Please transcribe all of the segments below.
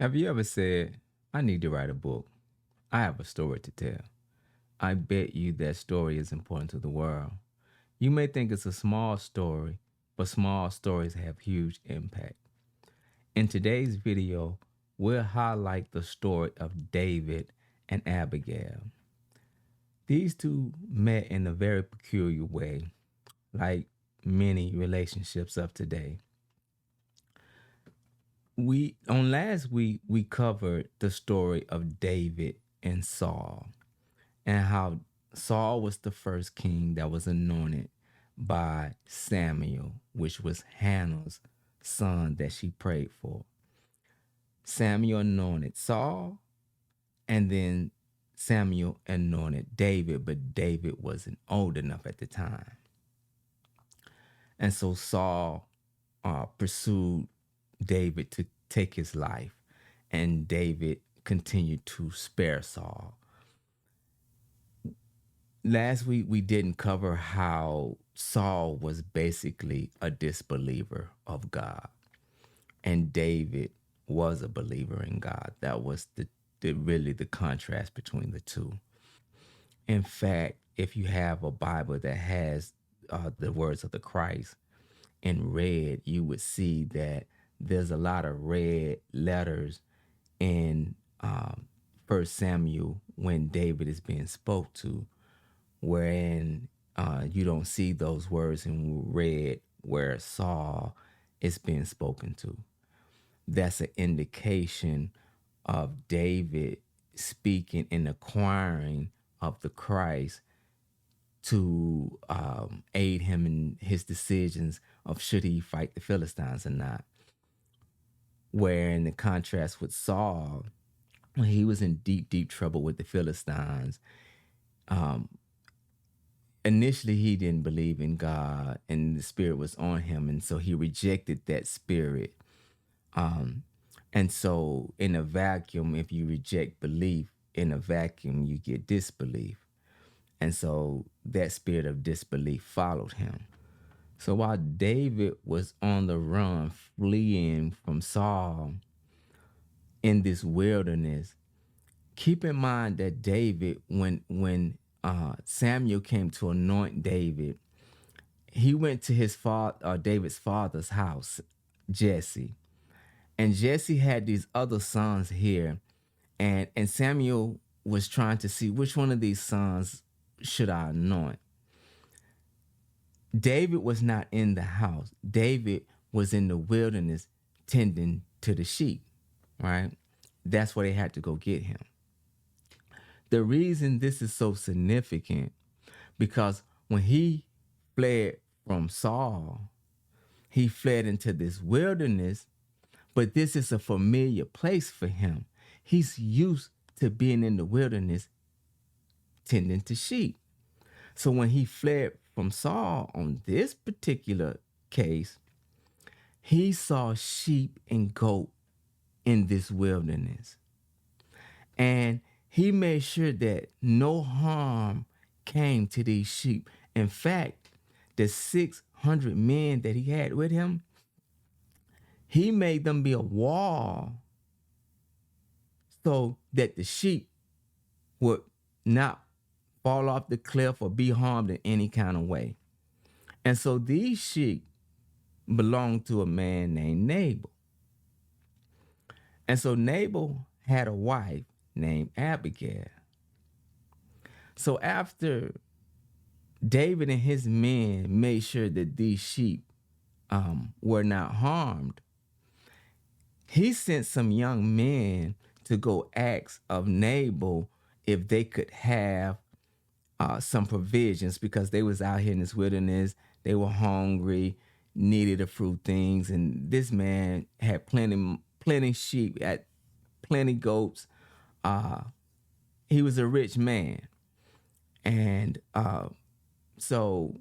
Have you ever said, I need to write a book? I have a story to tell. I bet you that story is important to the world. You may think it's a small story, but small stories have huge impact. In today's video, we'll highlight the story of David and Abigail. These two met in a very peculiar way, like many relationships of today. We on last week we covered the story of David and Saul, and how Saul was the first king that was anointed by Samuel, which was Hannah's son that she prayed for. Samuel anointed Saul, and then Samuel anointed David, but David wasn't old enough at the time. And so Saul pursued David to take his life, and David continued to spare Saul. Last week we didn't cover how Saul was basically a disbeliever of God, and David was a believer in God. That was really the contrast between the two. In fact, if you have a Bible that has the words of the Christ in red, you would see that there's a lot of red letters in First Samuel when David is being spoke to, wherein you don't see those words in red where Saul is being spoken to. That's an indication of David speaking and acquiring of the Christ to aid him in his decisions of should he fight the Philistines or not. Where in the contrast with Saul, when he was in deep, deep trouble with the Philistines, initially he didn't believe in God and the spirit was on him. And so he rejected that spirit. And so in a vacuum, if you reject belief in a vacuum, you get disbelief. And so that spirit of disbelief followed him. So while David was on the run, fleeing from Saul in this wilderness, keep in mind that David, when Samuel came to anoint David, he went to his father, David's father's house, Jesse, and Jesse had these other sons here, and Samuel was trying to see which one of these sons should I anoint. David was not in the house. David was in the wilderness tending to the sheep, right? That's where they had to go get him. The reason this is so significant, because when he fled from Saul, he fled into this wilderness, but this is a familiar place for him. He's used to being in the wilderness tending to sheep. So when he fled from Saul on this particular case, he saw sheep and goat in this wilderness. And he made sure that no harm came to these sheep. In fact, the 600 men that he had with him, he made them be a wall so that the sheep would not fall off the cliff or be harmed in any kind of way. And so these sheep belonged to a man named Nabal. And so Nabal had a wife named Abigail. So after David and his men made sure that these sheep were not harmed, he sent some young men to go ask of Nabal if they could have some provisions, because they was out here in this wilderness. They were hungry, needed a few things, and this man had plenty sheep, had plenty goats. He was a rich man, and so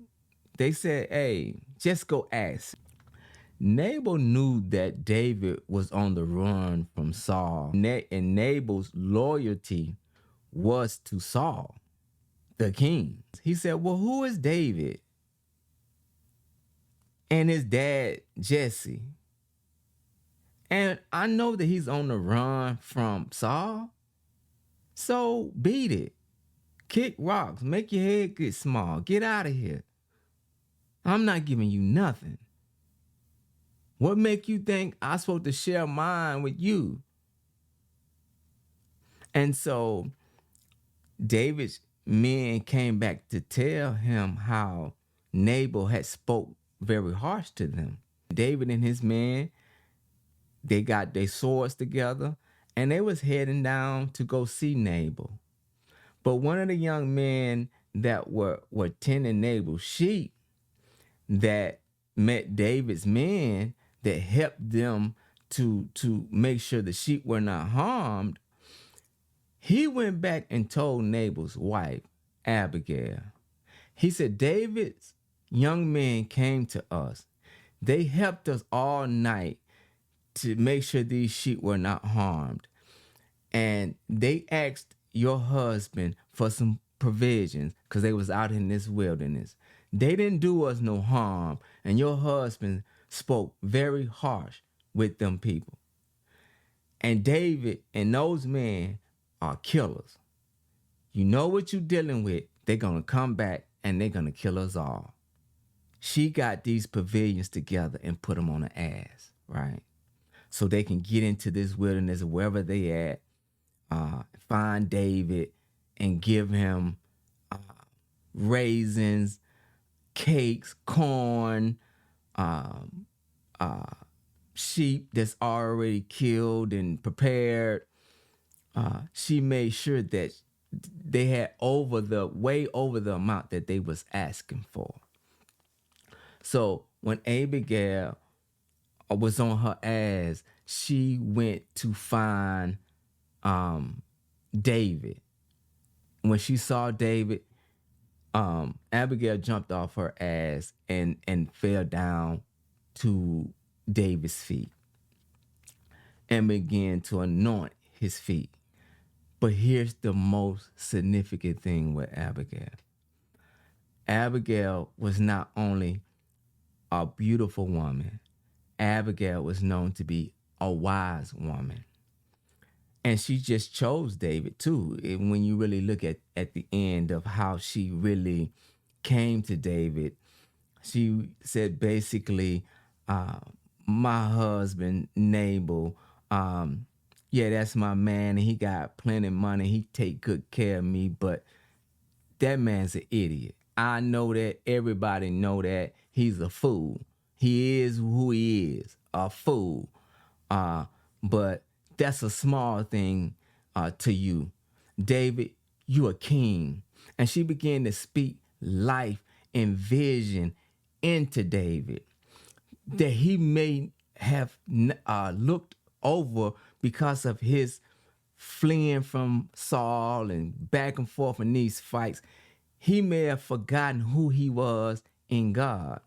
they said, "Hey, just go ask." Nabal knew that David was on the run from Saul, and Nabal's loyalty was to Saul, the king. He said, "Well, who is David and his dad Jesse?" And I know that he's on the run from Saul. So beat it. Kick rocks. Make your head get small. Get out of here. I'm not giving you nothing. What make you think I'm supposed to share mine with you? And so David's men came back to tell him how Nabal had spoke very harsh to them. David and his men, they got their swords together and they was heading down to go see Nabal. But one of the young men that were tending Nabal's sheep that met David's men that helped them to make sure the sheep were not harmed, he went back and told Nabal's wife, Abigail. He said, David's young men came to us. They helped us all night to make sure these sheep were not harmed. And they asked your husband for some provisions because they was out in this wilderness. They didn't do us no harm. And your husband spoke very harsh with them people. And David and those men are killers. You know what you're dealing with. They're going to come back and they're going to kill us all. She got these pavilions together and put them on her ass, right? So they can get into this wilderness or wherever they at, find David and give him raisins, cakes, corn, sheep that's already killed and prepared. She made sure that they had way over the amount that they was asking for. So when Abigail was on her ass, she went to find David. When she saw David, Abigail jumped off her ass and fell down to David's feet and began to anoint his feet. But here's the most significant thing with Abigail. Abigail was not only a beautiful woman, Abigail was known to be a wise woman. And she just chose David too. And when you really look at the end of how she really came to David, she said basically, my husband, Nabal, yeah, that's my man, and he got plenty of money. He take good care of me, but that man's an idiot. I know that. Everybody know that. He's a fool. He is who he is, a fool. But that's a small thing to you. David, you a king. And she began to speak life and vision into David that he may have looked over because of his fleeing from Saul and back and forth in these fights. He may have forgotten who he was in God.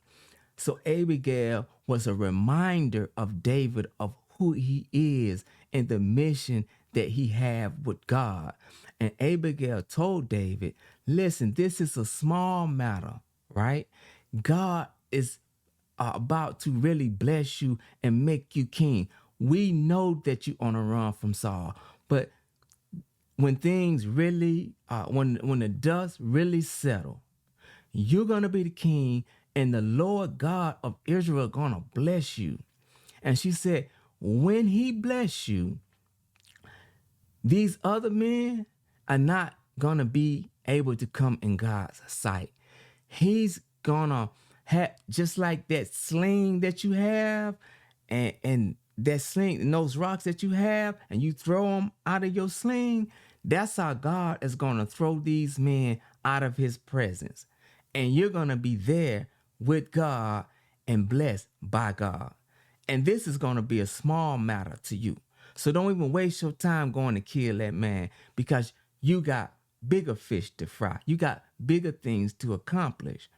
So Abigail was a reminder of David of who he is and the mission that he had with God. And Abigail told David, listen, this is a small matter, right? God is about to really bless you and make you king. We know that you're on a run from Saul, but when things really, when the dust really settle, you're going to be the king and the Lord God of Israel going to bless you. And she said, when he bless you, these other men are not going to be able to come in God's sight. He's going to have, just like that sling that you have and that sling and those rocks that you have and you throw them out of your sling, that's how God is going to throw these men out of his presence. And you're going to be there with God and blessed by God. And this is going to be a small matter to you. So don't even waste your time going to kill that man because you got bigger fish to fry. You got bigger things to accomplish.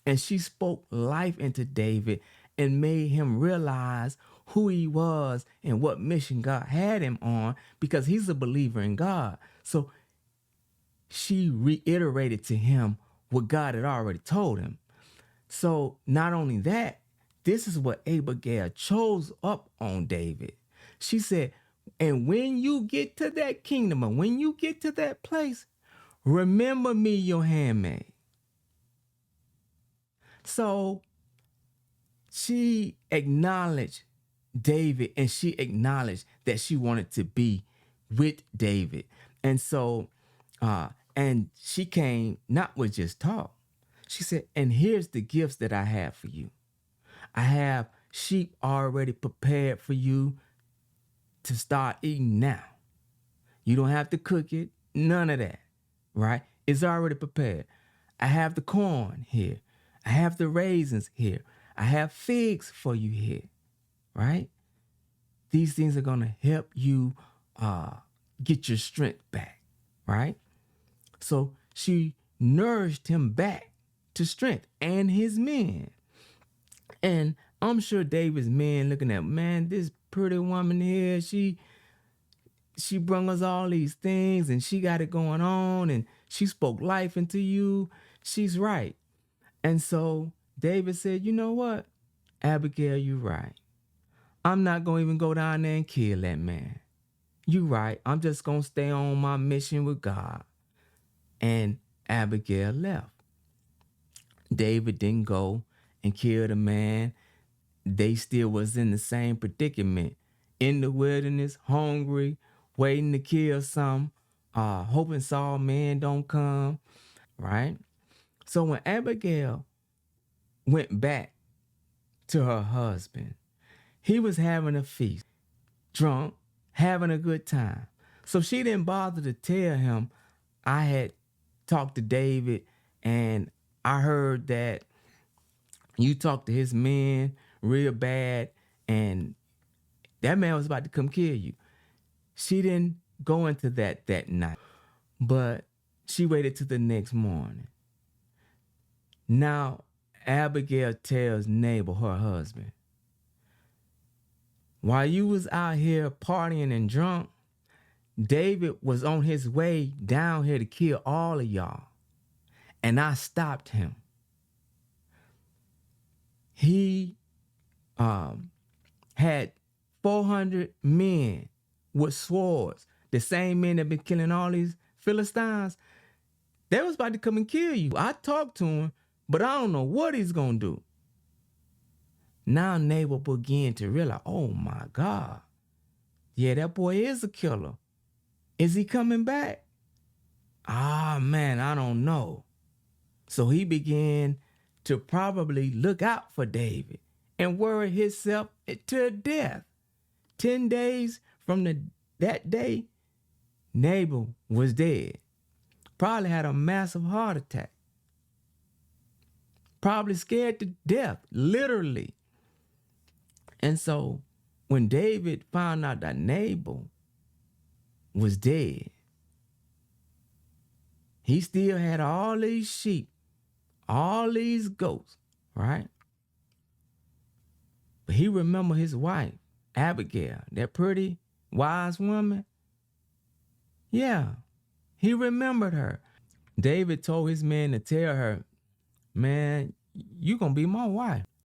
And she spoke life into David and made him realize who he was and what mission God had him on because he's a believer in God. So she reiterated to him what God had already told him. So not only that, this is what Abigail chose up on David. She said, and when you get to that kingdom, and when you get to that place, remember me, your handmaid. So she acknowledged David, and she acknowledged that she wanted to be with David. And so, and she came not with just talk. She said, and here's the gifts that I have for you. I have sheep already prepared for you to start eating now. You don't have to cook it, none of that, right? It's already prepared. I have the corn here. I have the raisins here. I have figs for you here, right? These things are going to help you get your strength back, right? So she nourished him back to strength and his men. And I'm sure David's men looking at, man, this pretty woman here, she brung us all these things and she got it going on and she spoke life into you. She's right. And so David said, you know what? Abigail, you're right. I'm not going to even go down there and kill that man. You right. I'm just going to stay on my mission with God. And Abigail left. David didn't go and kill the man. They still was in the same predicament. In the wilderness, hungry, waiting to kill some, hoping Saul man don't come, right? So when Abigail went back to her husband, he was having a feast, drunk, having a good time. So she didn't bother to tell him, I had talked to David and I heard that you talked to his men real bad and that man was about to come kill you. She didn't go into that night, but she waited till the next morning. Now, Abigail tells Nabal, her husband, while you was out here partying and drunk, David was on his way down here to kill all of y'all. And I stopped him. He had 400 men with swords. The same men that been killing all these Philistines. They was about to come and kill you. I talked to him, but I don't know what he's going to do. Now Nabal began to realize, oh my God. Yeah, that boy is a killer. Is he coming back? Ah, man, I don't know. So he began to probably look out for David and worry himself to death. 10 days from that day, Nabal was dead. Probably had a massive heart attack. Probably scared to death, literally. And so when David found out that Nabal was dead, he still had all these sheep, all these goats, right? But he remembered his wife, Abigail, that pretty, wise woman. Yeah, he remembered her. David told his men to tell her, man, you gonna be my wife.